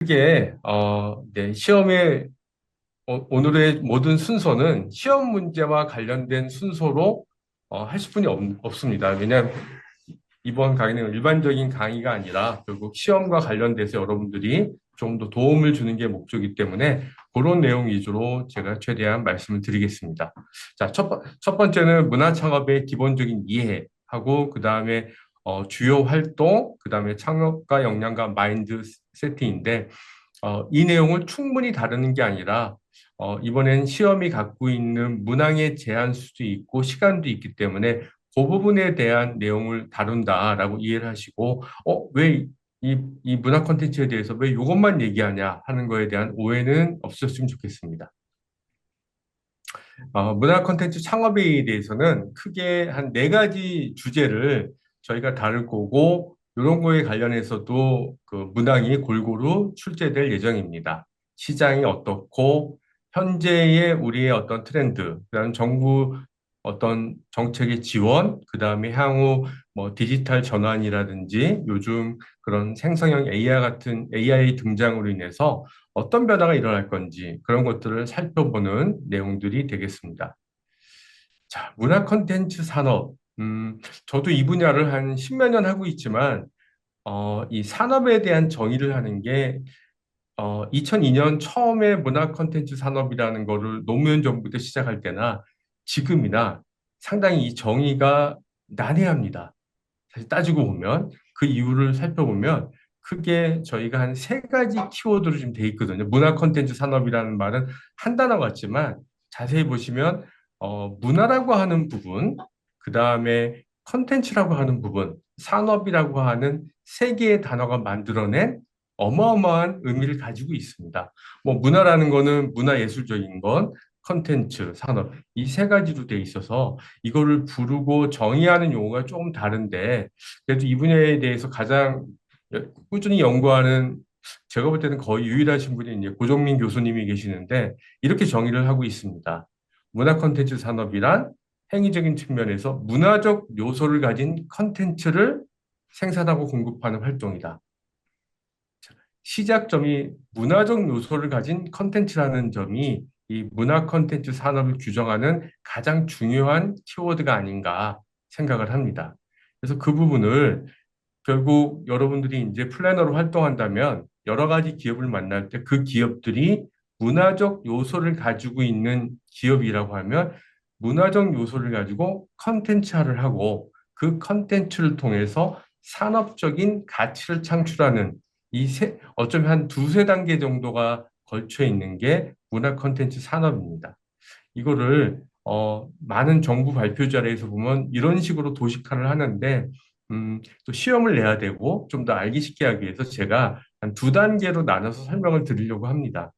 그게 네, 시험의 오늘의 모든 순서는 시험 문제와 관련된 순서로 하실 분이 없습니다. 왜냐하면 이번 강의는 일반적인 강의가 아니라 결국 시험과 관련돼서 여러분들이 좀 더 도움을 주는 게 목적이기 때문에 그런 내용 위주로 제가 최대한 말씀을 드리겠습니다. 자, 첫 번째는 문화 창업의 기본적인 이해하고 그 다음에 주요 활동, 그 다음에 창업가 역량과 마인드 세팅인데 이 내용을 충분히 다루는 게 아니라 이번엔 시험이 갖고 있는 문항의 제한 수도 있고 시간도 있기 때문에 그 부분에 대한 내용을 다룬다라고 이해를 하시고 왜 이 문화 콘텐츠에 대해서 왜 이것만 얘기하냐 하는 거에 대한 오해는 없으셨으면 좋겠습니다. 문화 콘텐츠 창업에 대해서는 크게 한 네 가지 주제를 저희가 다룰 거고, 이런 거에 관련해서도 그 문항이 골고루 출제될 예정입니다. 시장이 어떻고, 현재의 우리의 어떤 트렌드, 그다음 정부 어떤 정책의 지원, 그다음에 향후 뭐 디지털 전환이라든지 요즘 그런 생성형 AI 등장으로 인해서 어떤 변화가 일어날 건지 그런 것들을 살펴보는 내용들이 되겠습니다. 자, 문화 콘텐츠 산업. 저도 이 분야를 한 십몇 년 하고 있지만, 이 산업에 대한 정의를 하는 게, 2002년 처음에 문화 콘텐츠 산업이라는 거를 노무현 정부 때 시작할 때나 지금이나 상당히 이 정의가 난해합니다. 사실 따지고 보면 그 이유를 살펴보면 크게 저희가 한 세 가지 키워드로 지금 돼 있거든요. 문화 콘텐츠 산업이라는 말은 한 단어 같지만 자세히 보시면 문화라고 하는 부분, 그 다음에 콘텐츠라고 하는 부분, 산업이라고 하는 세 개의 단어가 만들어낸 어마어마한 의미를 가지고 있습니다. 뭐 문화라는 거는 문화예술적인 건, 콘텐츠, 산업 이 세 가지로 돼 있어서 이거를 부르고 정의하는 용어가 조금 다른데 그래도 이 분야에 대해서 가장 꾸준히 연구하는 제가 볼 때는 거의 유일하신 분이 이제 고종민 교수님이 계시는데 이렇게 정의를 하고 있습니다. 문화 콘텐츠 산업이란 행위적인 측면에서 문화적 요소를 가진 콘텐츠를 생산하고 공급하는 활동이다. 시작점이 문화적 요소를 가진 컨텐츠라는 점이 이 문화 컨텐츠 산업을 규정하는 가장 중요한 키워드가 아닌가 생각을 합니다. 그래서 그 부분을 결국 여러분들이 이제 플래너로 활동한다면 여러 가지 기업을 만날 때 그 기업들이 문화적 요소를 가지고 있는 기업이라고 하면 문화적 요소를 가지고 컨텐츠화를 하고 그 컨텐츠를 통해서 산업적인 가치를 창출하는 어쩌면 한 두세 단계 정도가 걸쳐 있는 게 문화 콘텐츠 산업입니다. 이거를 많은 정부 발표 자료에서 보면 이런 식으로 도식화를 하는데 또 시험을 내야 되고 좀 더 알기 쉽게 하기 위해서 제가 한 두 단계로 나눠서 설명을 드리려고 합니다.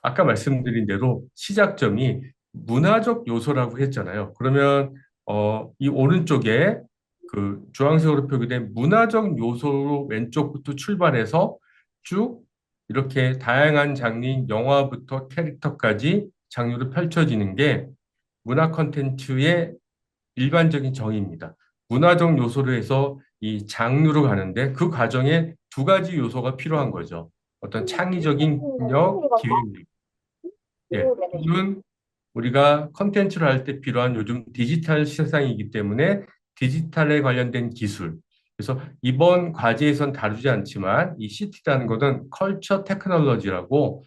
아까 말씀드린 대로 시작점이 문화적 요소라고 했잖아요. 그러면 이 오른쪽에 그 주황색으로 표기된 문화적 요소로 왼쪽부터 출발해서 쭉 이렇게 다양한 장르인 영화부터 캐릭터까지 장르로 펼쳐지는 게 문화 콘텐츠의 일반적인 정의입니다. 문화적 요소로 해서 이 장르로 가는데 그 과정에 두 가지 요소가 필요한 거죠. 어떤 창의적인 력, 기획력. 예, 또는 우리가 컨텐츠를 할 때 필요한 요즘 디지털 세상이기 때문에 디지털에 관련된 기술. 그래서 이번 과제에선 다루지 않지만 이 CT라는 것은 컬처 테크놀로지라고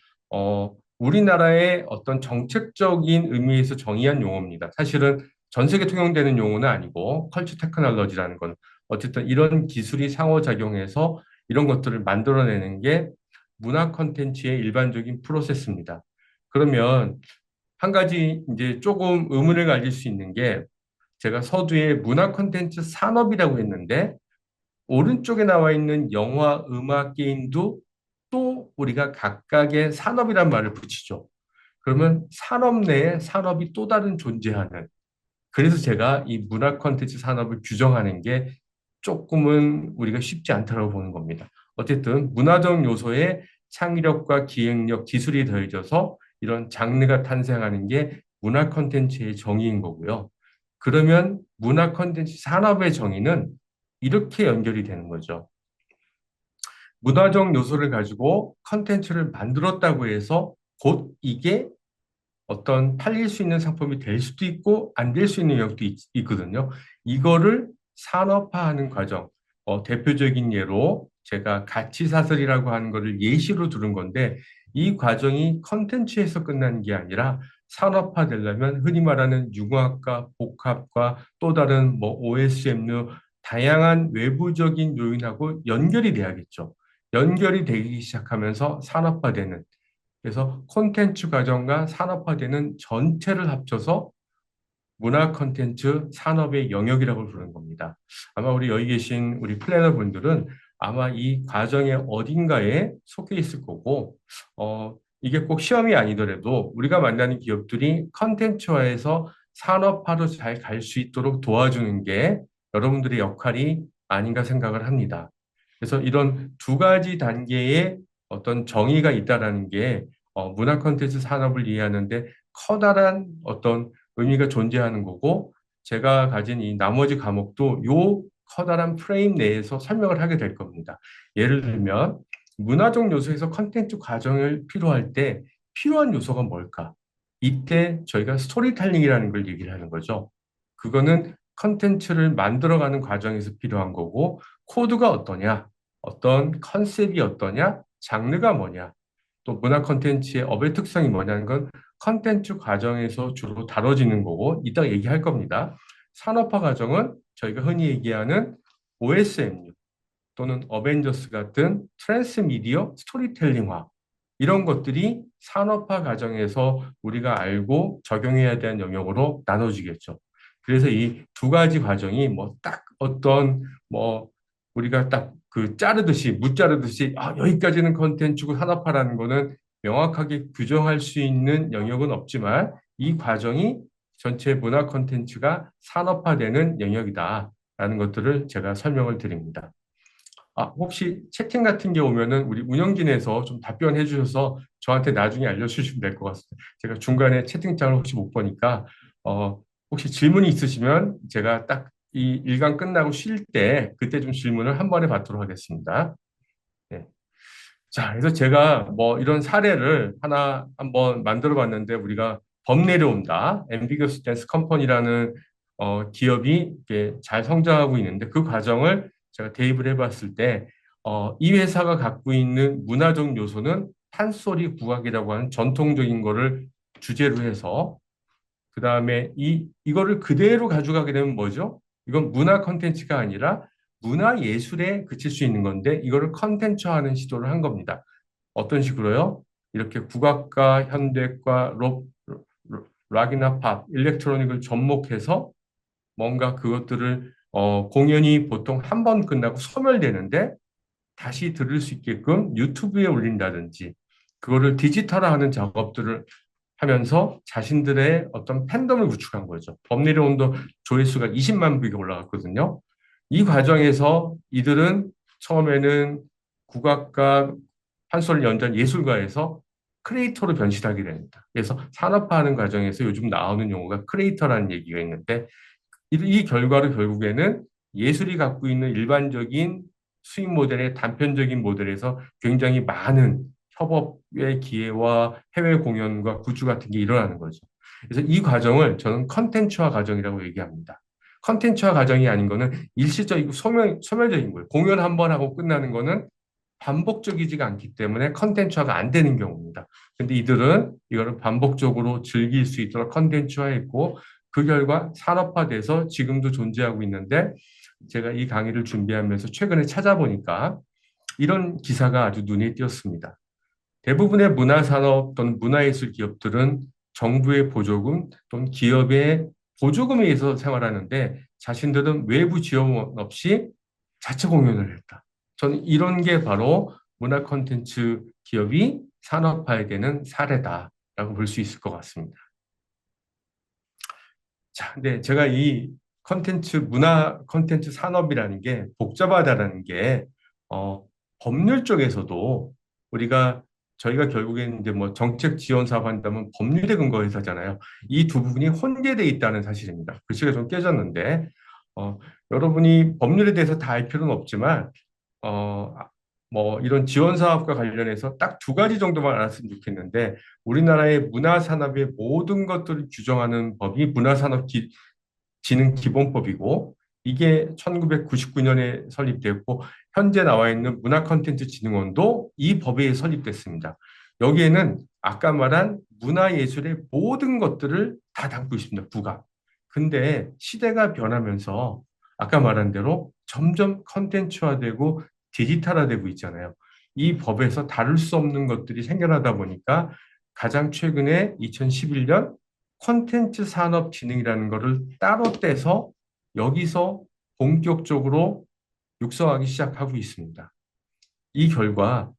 우리나라의 어떤 정책적인 의미에서 정의한 용어입니다. 사실은 전 세계 통용되는 용어는 아니고 컬처 테크놀로지라는 건 어쨌든 이런 기술이 상호작용해서 이런 것들을 만들어내는 게 문화 콘텐츠의 일반적인 프로세스입니다. 그러면 한 가지 이제 조금 의문을 가질 수 있는 게 제가 서두에 문화 콘텐츠 산업이라고 했는데 오른쪽에 나와 있는 영화, 음악, 게임도 또 우리가 각각의 산업이란 말을 붙이죠. 그러면 산업 내에 산업이 또 다른 존재하는 그래서 제가 이 문화 콘텐츠 산업을 규정하는 게 조금은 우리가 쉽지 않다고 보는 겁니다. 어쨌든 문화적 요소에 창의력과 기획력, 기술이 더해져서 이런 장르가 탄생하는 게 문화 콘텐츠의 정의인 거고요. 그러면 문화 콘텐츠 산업의 정의는 이렇게 연결이 되는 거죠. 문화적 요소를 가지고 컨텐츠를 만들었다고 해서 곧 이게 어떤 팔릴 수 있는 상품이 될 수도 있고 안 될 수 있는 영역도 있거든요. 이거를 산업화하는 과정, 대표적인 예로 제가 가치사슬이라고 하는 거를 예시로 들은 건데 이 과정이 컨텐츠에서 끝나는 게 아니라 산업화 되려면 흔히 말하는 융합과 복합과 또 다른 뭐 OSM류 다양한 외부적인 요인하고 연결이 돼야겠죠. 연결이 되기 시작하면서 산업화되는 그래서 콘텐츠 과정과 산업화되는 전체를 합쳐서 문화 콘텐츠 산업의 영역이라고 부르는 겁니다. 아마 우리 여기 계신 우리 플래너 분들은 아마 이 과정의 어딘가에 속해 있을 거고, 이게 꼭 시험이 아니더라도 우리가 만나는 기업들이 콘텐츠화해서 산업화로 잘 갈 수 있도록 도와주는 게 여러분들의 역할이 아닌가 생각을 합니다. 그래서 이런 두 가지 단계의 어떤 정의가 있다라는 게 문화 콘텐츠 산업을 이해하는데 커다란 어떤 의미가 존재하는 거고 제가 가진 이 나머지 과목도 요 커다란 프레임 내에서 설명을 하게 될 겁니다. 예를 들면 문화적 요소에서 컨텐츠 과정을 필요할 때 필요한 요소가 뭘까? 이때 저희가 스토리텔링이라는 걸 얘기를 하는 거죠. 그거는 컨텐츠를 만들어가는 과정에서 필요한 거고 코드가 어떠냐? 어떤 컨셉이 어떠냐? 장르가 뭐냐? 또 문화 콘텐츠의 업의 특성이 뭐냐는 건 콘텐츠 과정에서 주로 다뤄지는 거고 이따 얘기할 겁니다. 산업화 과정은 저희가 흔히 얘기하는 OSM 또는 어벤져스 같은 트랜스미디어 스토리텔링화 이런 것들이 산업화 과정에서 우리가 알고 적용해야 되는 영역으로 나눠지겠죠. 그래서 이 두 가지 과정이 뭐 딱 어떤 뭐 우리가 딱 그 자르듯이 무 자르듯이 여기까지는 컨텐츠고 산업화라는 거는 명확하게 규정할 수 있는 영역은 없지만 이 과정이 전체 문화 콘텐츠가 산업화되는 영역이다라는 것들을 제가 설명을 드립니다. 혹시 채팅 같은 게 오면은 우리 운영진에서 좀 답변해 주셔서 저한테 나중에 알려주시면 될 것 같습니다. 제가 중간에 채팅창을 혹시 못 보니까, 혹시 질문이 있으시면 제가 딱 이 일강 끝나고 쉴 때 그때 좀 질문을 한 번에 받도록 하겠습니다. 네. 자, 그래서 제가 뭐 이런 사례를 하나 한번 만들어 봤는데 우리가 범 내려온다. 앰비거스 댄스 컴퍼니라는 기업이 이렇게 잘 성장하고 있는데 그 과정을 제가 대입을 해봤을 때 이 회사가 갖고 있는 문화적 요소는 판소리 국악이라고 하는 전통적인 거를 주제로 해서 그다음에 이거를 그대로 가져가게 되면 뭐죠? 이건 문화 컨텐츠가 아니라 문화 예술에 그칠 수 있는 건데 이거를 컨텐츠화하는 시도를 한 겁니다. 어떤 식으로요? 이렇게 국악과 현대과 락이나 팝, 일렉트로닉을 접목해서 뭔가 그것들을 공연이 보통 한 번 끝나고 소멸되는데 다시 들을 수 있게끔 유튜브에 올린다든지 그거를 디지털화하는 작업들을 하면서 자신들의 어떤 팬덤을 구축한 거죠. 범리의 온도 조회수가 20만 뷰가 올라갔거든요. 이 과정에서 이들은 처음에는 국악과 판소리 연주한 예술가에서 크리에이터로 변신하게 됩니다. 그래서 산업화하는 과정에서 요즘 나오는 용어가 크리에이터라는 얘기가 있는데 이 결과로 결국에는 예술이 갖고 있는 일반적인 수익 모델의 단편적인 모델에서 굉장히 많은 협업의 기회와 해외 공연과 굿즈 같은 게 일어나는 거죠. 그래서 이 과정을 저는 컨텐츠화 과정이라고 얘기합니다. 컨텐츠화 과정이 아닌 거는 일시적이고 소멸적인 거예요. 공연 한 번 하고 끝나는 거는 반복적이지가 않기 때문에 컨텐츠화가 안 되는 경우입니다. 근데 이들은 이거를 반복적으로 즐길 수 있도록 컨텐츠화했고 그 결과 산업화돼서 지금도 존재하고 있는데 제가 이 강의를 준비하면서 최근에 찾아보니까 이런 기사가 아주 눈에 띄었습니다. 대부분의 문화산업 또는 문화예술 기업들은 정부의 보조금 또는 기업의 보조금에 의해서 생활하는데 자신들은 외부 지원 없이 자체 공연을 했다. 저는 이런 게 바로 문화 콘텐츠 기업이 산업화에 되는 사례다라고 볼 수 있을 것 같습니다. 자, 근데 제가 이 문화 콘텐츠 산업이라는 게 복잡하다라는 게, 법률 쪽에서도 우리가 저희가 결국에는 이제 뭐 정책 지원 사업 한다면 법률에 근거해서 하잖아요. 이 두 부분이 혼재돼 있다는 사실입니다. 글씨가 좀 깨졌는데, 여러분이 법률에 대해서 다 알 필요는 없지만, 어, 뭐 이런 지원 사업과 관련해서 딱 두 가지 정도만 알았으면 좋겠는데 우리나라의 문화산업의 모든 것들을 규정하는 법이 문화산업진흥기본법이고 이게 1999년에 설립됐고 현재 나와 있는 문화콘텐츠진흥원도 이 법에 의해 설립됐습니다. 여기에는 아까 말한 문화예술의 모든 것들을 다 담고 있습니다. 부가. 근데 시대가 변하면서 아까 말한 대로 점점 컨텐츠화되고 디지털화되고 있잖아요. 이 법에서 다룰 수 없는 것들이 생겨나다 보니까 가장 최근에 2011년 콘텐츠 산업 진흥이라는 것을 따로 떼서 여기서 본격적으로 육성하기 시작하고 있습니다. 이 결과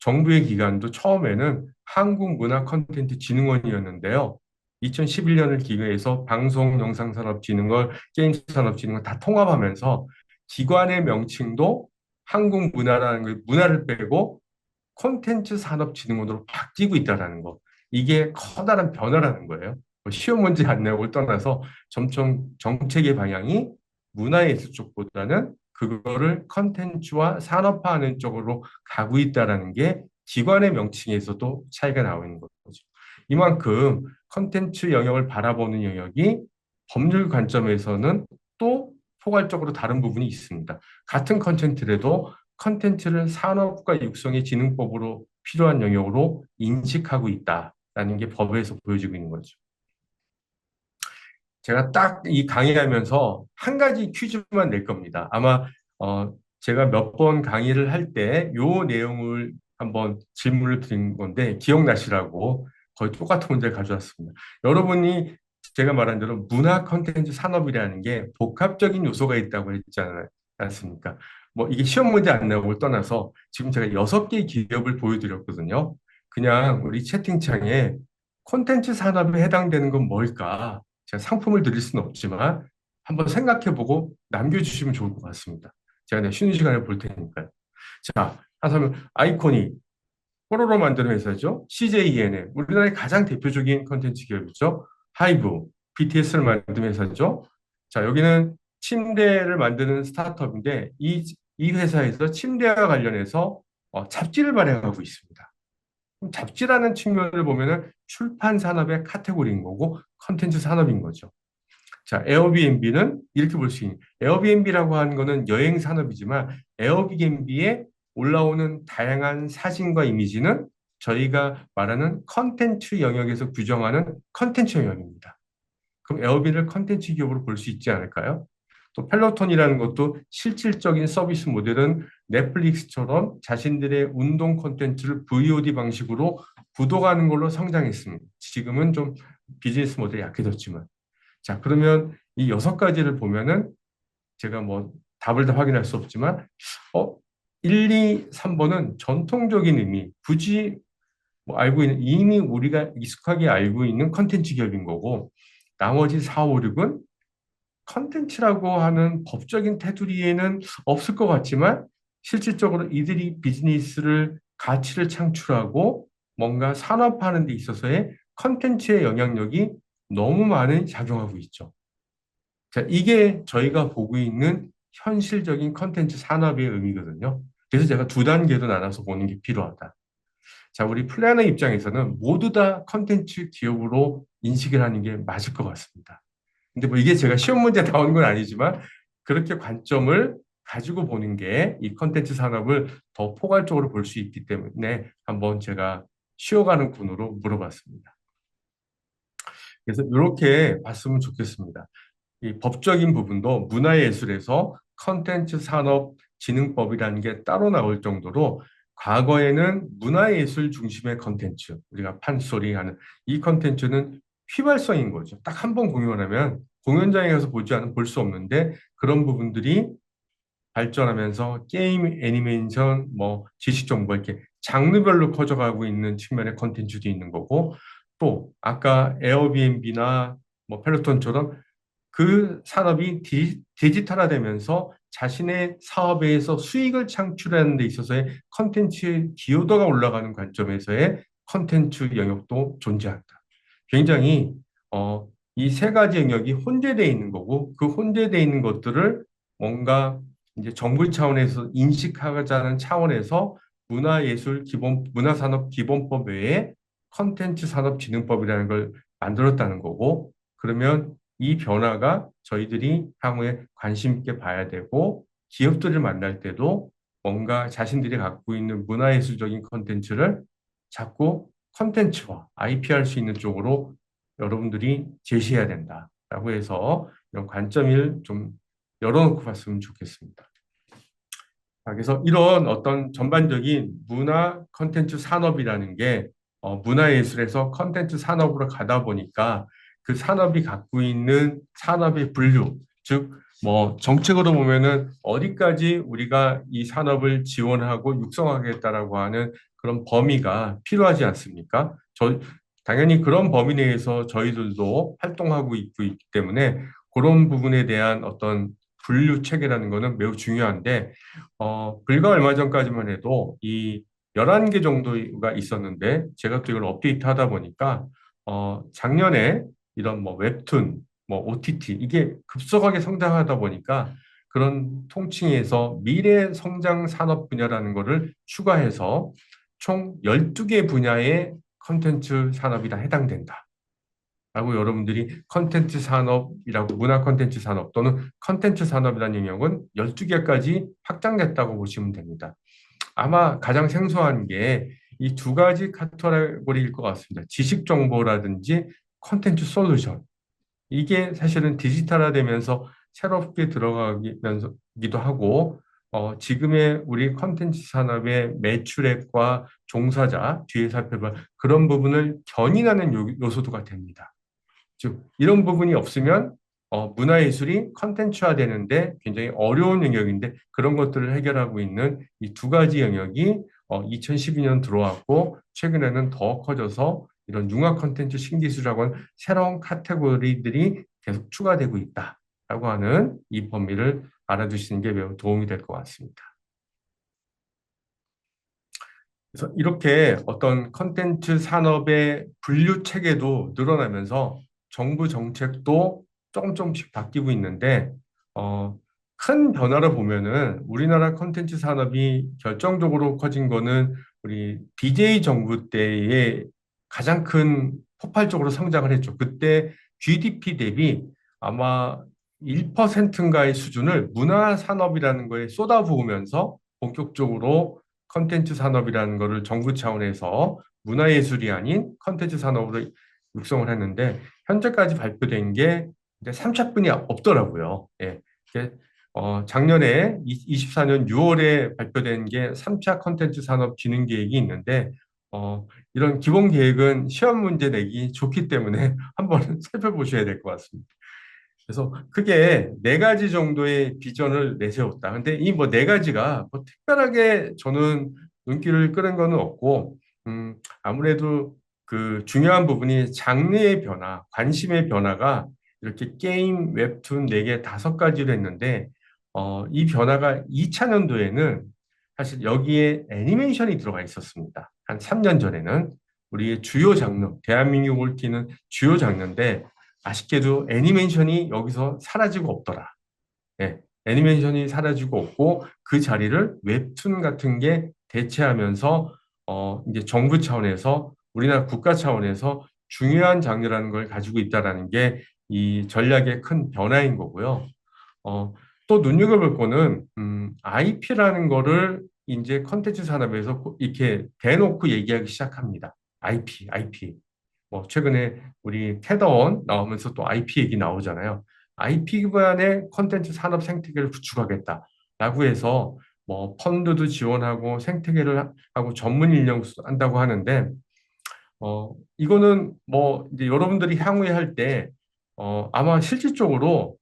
정부의 기관도 처음에는 한국문화콘텐츠진흥원이었는데요. 2011년을 기획해서 방송영상산업진흥원, 게임산업진흥원 다 통합하면서 기관의 명칭도 한국문화라는 걸 문화를 빼고 콘텐츠 산업진흥원으로 바뀌고 있다는 거. 이게 커다란 변화라는 거예요. 뭐 쉬운 문제 안 내고 떠나서 점점 정책의 방향이 문화예술 쪽보다는 그거를 컨텐츠와 산업화하는 쪽으로 가고 있다는 게 기관의 명칭에서도 차이가 나오는 거죠. 이만큼 컨텐츠 영역을 바라보는 영역이 법률 관점에서는 또 포괄적으로 다른 부분이 있습니다. 같은 컨텐츠라도 컨텐츠를 산업과 육성의 진흥법으로 필요한 영역으로 인식하고 있다라는 게 법에서 보여지고 있는 거죠. 제가 딱 이 강의하면서 한 가지 퀴즈만 낼 겁니다. 아마 제가 몇 번 강의를 할 때 요 내용을 한번 질문을 드린 건데 기억나시라고 거의 똑같은 문제를 가져왔습니다. 여러분이 제가 말한 대로 문화 콘텐츠 산업이라는 게 복합적인 요소가 있다고 했지 않습니까? 뭐 이게 시험 문제 안 나오고 떠나서 지금 제가 6개의 기업을 보여드렸거든요. 그냥 우리 채팅창에 콘텐츠 산업에 해당되는 건 뭘까? 제가 상품을 드릴 수는 없지만 한번 생각해보고 남겨주시면 좋을 것 같습니다. 제가 내가 쉬는 시간에 볼 테니까요. 자, 하다면 아이콘이 뽀로로 만드는 회사죠. CJENM, 우리나라의 가장 대표적인 컨텐츠 기업이죠. 하이브, BTS를 만드는 회사죠. 자, 여기는 침대를 만드는 스타트업인데 이 회사에서 침대와 관련해서 잡지를 발행하고 있습니다. 잡지라는 측면을 보면은 출판 산업의 카테고리인 거고 컨텐츠 산업인 거죠. 자, 에어비앤비는 이렇게 볼 수 있는 에어비앤비라고 하는 거는 여행 산업이지만 에어비앤비에 올라오는 다양한 사진과 이미지는 저희가 말하는 컨텐츠 영역에서 규정하는 컨텐츠 영역입니다. 그럼 에어비를 컨텐츠 기업으로 볼 수 있지 않을까요? 또 펠로톤이라는 것도 실질적인 서비스 모델은 넷플릭스처럼 자신들의 운동 콘텐츠를 VOD 방식으로 구독하는 걸로 성장했습니다. 지금은 좀 비즈니스 모델이 약해졌지만. 자, 그러면 이 6가지를 보면은 제가 뭐 답을 다 확인할 수 없지만, 1, 2, 3번은 전통적인 의미, 굳이 뭐 알고 있는, 이미 우리가 익숙하게 알고 있는 컨텐츠 기업인 거고, 나머지 4, 5, 6은 컨텐츠라고 하는 법적인 테두리에는 없을 것 같지만 실질적으로 이들이 비즈니스를 가치를 창출하고 뭔가 산업화하는 데 있어서의 컨텐츠의 영향력이 너무 많이 작용하고 있죠. 자, 이게 저희가 보고 있는 현실적인 컨텐츠 산업의 의미거든요. 그래서 제가 두 단계로 나눠서 보는 게 필요하다. 자, 우리 플래너 입장에서는 모두 다 컨텐츠 기업으로 인식을 하는 게 맞을 것 같습니다. 근데 뭐 이게 제가 시험 문제 나오는 건 아니지만 그렇게 관점을 가지고 보는 게 이 컨텐츠 산업을 더 포괄적으로 볼 수 있기 때문에 한번 제가 쉬어가는 군으로 물어봤습니다. 그래서 이렇게 봤으면 좋겠습니다. 이 법적인 부분도 문화예술에서 컨텐츠 산업 진흥법이라는 게 따로 나올 정도로 과거에는 문화예술 중심의 컨텐츠, 우리가 판소리 하는 이 컨텐츠는 휘발성인 거죠. 딱 한 번 공연하면 공연장에 가서 보지 않으면 볼 수 없는데 그런 부분들이 발전하면서 게임, 애니메이션, 뭐 지식 정보 이렇게 장르별로 커져가고 있는 측면의 컨텐츠도 있는 거고 또 아까 에어비앤비나 뭐 펠로톤처럼 그 산업이 디지털화되면서 자신의 사업에서 수익을 창출하는 데 있어서의 컨텐츠의 기여도가 올라가는 관점에서의 컨텐츠 영역도 존재한다. 굉장히 이 세 가지 영역이 혼재되어 있는 거고 그 혼재되어 있는 것들을 뭔가 이제 정부 차원에서 인식하자는 차원에서 문화산업기본법 외에 컨텐츠산업진흥법이라는 걸 만들었다는 거고, 그러면 이 변화가 저희들이 향후에 관심 있게 봐야 되고, 기업들을 만날 때도 뭔가 자신들이 갖고 있는 문화예술적인 컨텐츠를 자꾸 컨텐츠화, IP할 수 있는 쪽으로 여러분들이 제시해야 된다라고 해서 이런 관점을 좀 열어놓고 봤으면 좋겠습니다. 그래서 이런 어떤 전반적인 문화 컨텐츠 산업이라는 게 문화예술에서 컨텐츠 산업으로 가다 보니까 그 산업이 갖고 있는 산업의 분류, 즉, 뭐 정책으로 보면은 어디까지 우리가 이 산업을 지원하고 육성하겠다라고 하는 그런 범위가 필요하지 않습니까? 당연히 그런 범위 내에서 저희들도 활동하고 있기 때문에 그런 부분에 대한 어떤 분류 체계라는 것은 매우 중요한데, 불과 얼마 전까지만 해도 이 11개 정도가 있었는데, 제가 또 이걸 업데이트 하다 보니까, 작년에 이런 뭐 웹툰, 뭐 OTT, 이게 급속하게 성장하다 보니까 그런 통칭해서 미래 성장 산업 분야라는 거를 추가해서 총 12개 분야의 컨텐츠 산업이 다 해당된다. 라고 여러분들이 컨텐츠 산업이라고 문화 컨텐츠 산업 또는 컨텐츠 산업이라는 영역은 12개까지 확장됐다고 보시면 됩니다. 아마 가장 생소한 게 이 두 가지 카테고리일 것 같습니다. 지식 정보라든지 컨텐츠 솔루션. 이게 사실은 디지털화되면서 새롭게 들어가기도 하고, 지금의 우리 컨텐츠 산업의 매출액과 종사자, 뒤에 살펴볼 그런 부분을 견인하는 요소도가 됩니다. 즉, 이런 부분이 없으면 문화예술이 컨텐츠화 되는데 굉장히 어려운 영역인데 그런 것들을 해결하고 있는 이 두 가지 영역이 2012년 들어왔고 최근에는 더 커져서 이런 융합 컨텐츠 신기술이라고 하는 새로운 카테고리들이 계속 추가되고 있다라고 하는 이 범위를 알아두시는 게 매우 도움이 될 것 같습니다. 그래서 이렇게 어떤 컨텐츠 산업의 분류 체계도 늘어나면서 정부 정책도 조금씩 바뀌고 있는데, 어, 큰 변화를 보면은 우리나라 컨텐츠 산업이 결정적으로 커진 거는 우리 BJ 정부 때에 가장 큰 폭발적으로 성장을 했죠. 그때 GDP 대비 아마 1%인가의 수준을 문화 산업이라는 거에 쏟아부으면서 본격적으로 컨텐츠 산업이라는 거를 정부 차원에서 문화예술이 아닌 컨텐츠 산업으로 육성을 했는데 현재까지 발표된 게 이제 3차분이 없더라고요. 예. 작년에 24년 6월에 발표된 게 3차 컨텐츠 산업 진흥 계획이 있는데 이런 기본 계획은 시험 문제 내기 좋기 때문에 한번 살펴보셔야 될 것 같습니다. 그래서 크게 네 가지 정도의 비전을 내세웠다. 근데 이 뭐 네 가지가 뭐 특별하게 저는 눈길을 끄는 거는 없고, 아무래도 그 중요한 부분이 장르의 변화, 관심의 변화가 이렇게 게임, 웹툰 네 개, 다섯 가지로 했는데, 이 변화가 2차 년도에는 사실 여기에 애니메이션이 들어가 있었습니다. 한 3년 전에는 우리의 주요 장르, 대한민국을 띠는 주요 장르인데, 아쉽게도 애니메이션이 여기서 사라지고 없더라. 예, 애니메이션이 사라지고 없고 그 자리를 웹툰 같은 게 대체하면서 이제 정부 차원에서 우리나라 국가 차원에서 중요한 장르라는 걸 가지고 있다라는 게 이 전략의 큰 변화인 거고요. 또 눈여겨볼 거는 IP라는 거를 이제 컨텐츠 산업에서 이렇게 대놓고 얘기하기 시작합니다. IP. 뭐 최근에 우리 캐더원 나오면서 또 IP 얘기 나오잖아요. IP 기반의 콘텐츠 산업 생태계를 구축하겠다라고 해서 뭐 펀드도 지원하고 생태계를 하고 전문 인력 한다고 하는데 이거는 뭐 이제 여러분들이 향후에 할 때 아마 실질적으로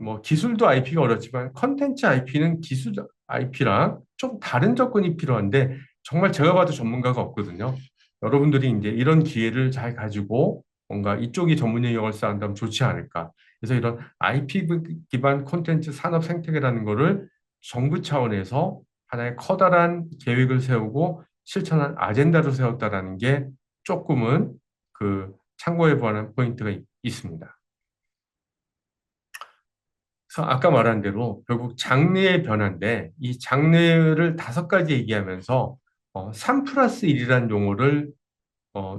뭐 기술도 IP가 어렵지만 컨텐츠 IP는 기술 IP랑 좀 다른 접근이 필요한데 정말 제가 봐도 전문가가 없거든요. 여러분들이 이제 이런 기회를 잘 가지고 뭔가 이쪽이 전문 영역을 쌓는다면 좋지 않을까. 그래서 이런 IP 기반 콘텐츠 산업 생태계라는 거를 정부 차원에서 하나의 커다란 계획을 세우고 실천한 아젠다로 세웠다라는 게 조금은 그 참고해 보는 포인트가 있습니다. 그래서 아까 말한 대로 결국 장르의 변화인데 이 장르를 다섯 가지 얘기하면서 3 플러스 1이라는 용어를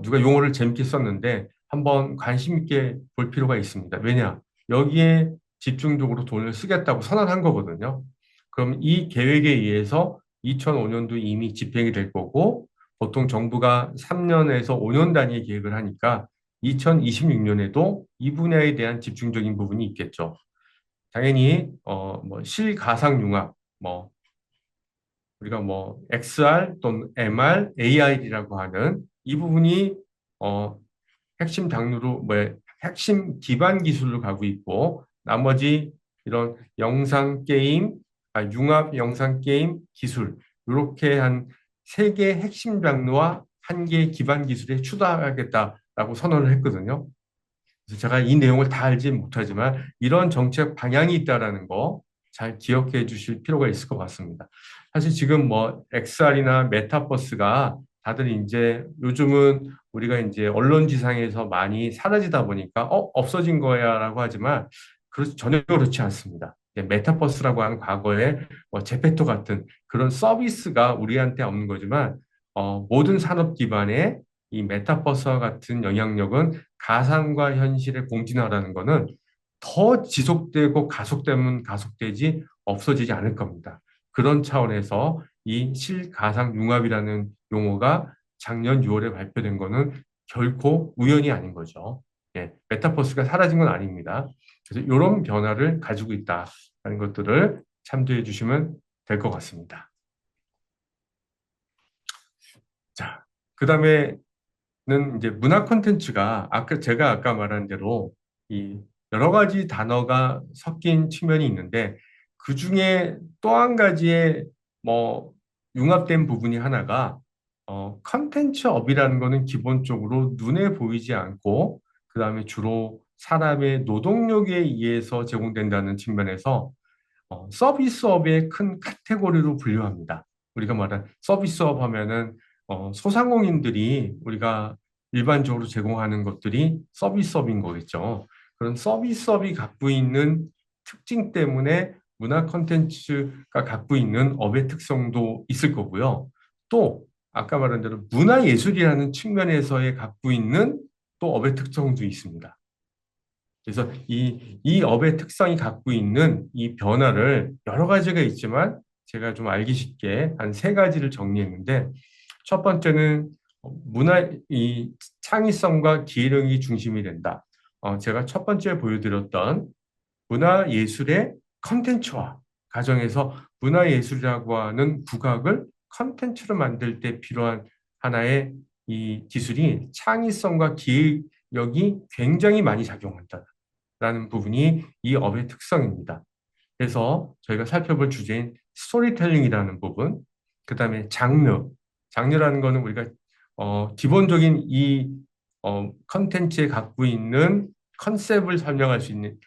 누가 용어를 재밌게 썼는데 한번 관심 있게 볼 필요가 있습니다. 왜냐? 여기에 집중적으로 돈을 쓰겠다고 선언한 거거든요. 그럼 이 계획에 의해서 2005년도 이미 집행이 될 거고 보통 정부가 3년에서 5년 단위 계획을 하니까 2026년에도 이 분야에 대한 집중적인 부분이 있겠죠. 당연히 뭐 실가상융합, 뭐 우리가 뭐 XR 또는 MR, AI라고 하는 이 부분이 어 핵심 장르로 뭐 핵심 기반 기술로 가고 있고 나머지 이런 영상 게임, 융합 영상 게임 기술 이렇게 한 세 개 핵심 장르와 한 개 기반 기술에 추가하겠다라고 선언을 했거든요. 그래서 제가 이 내용을 다 알지 못하지만 이런 정책 방향이 있다라는 거 잘 기억해 주실 필요가 있을 것 같습니다. 사실 지금 뭐 XR이나 메타버스가 다들 이제 요즘은 우리가 이제 언론지상에서 많이 사라지다 보니까 없어진 거야라고 하지만 전혀 그렇지 않습니다. 메타버스라고 하는 과거에 뭐 제페토 같은 그런 서비스가 우리한테 없는 거지만 모든 산업 기반의 이 메타버스와 같은 영향력은 가상과 현실의 공진화라는 거는 더 지속되고 가속되면 가속되지 없어지지 않을 겁니다. 그런 차원에서 이 실가상융합이라는 용어가 작년 6월에 발표된 거는 결코 우연이 아닌 거죠. 예, 메타버스가 사라진 건 아닙니다. 그래서 이런 변화를 가지고 있다는 것들을 참조해 주시면 될 것 같습니다. 자, 그 다음에 는 이제 문화 콘텐츠가 제가 아까 말한 대로 이 여러 가지 단어가 섞인 측면이 있는데 그 중에 또 한 가지의 뭐 융합된 부분이 하나가 컨텐츠 업이라는 거는 기본적으로 눈에 보이지 않고 그다음에 주로 사람의 노동력에 의해서 제공된다는 측면에서 서비스업의 큰 카테고리로 분류합니다. 우리가 말한 서비스업 하면은 소상공인들이 우리가 일반적으로 제공하는 것들이 서비스업인 거겠죠. 그런 서비스업이 갖고 있는 특징 때문에 문화 콘텐츠가 갖고 있는 업의 특성도 있을 거고요. 또 아까 말한 대로 문화예술이라는 측면에서의 갖고 있는 또 업의 특성도 있습니다. 그래서 이 업의 특성이 갖고 있는 이 변화를 여러 가지가 있지만 제가 좀 알기 쉽게 한 세 가지를 정리했는데 첫 번째는 이 창의성과 기획력이 중심이 된다. 제가 첫 번째 보여드렸던 문화예술의 컨텐츠화 과정에서 문화예술이라고 하는 부각을 컨텐츠로 만들 때 필요한 하나의 이 기술이 창의성과 기획력이 굉장히 많이 작용한다라는 부분이 이 업의 특성입니다. 그래서 저희가 살펴볼 주제인 스토리텔링이라는 부분, 그 다음에 장르라는 거는 우리가 기본적인 이 컨텐츠에 갖고 있는 컨셉을 설명할 수 있는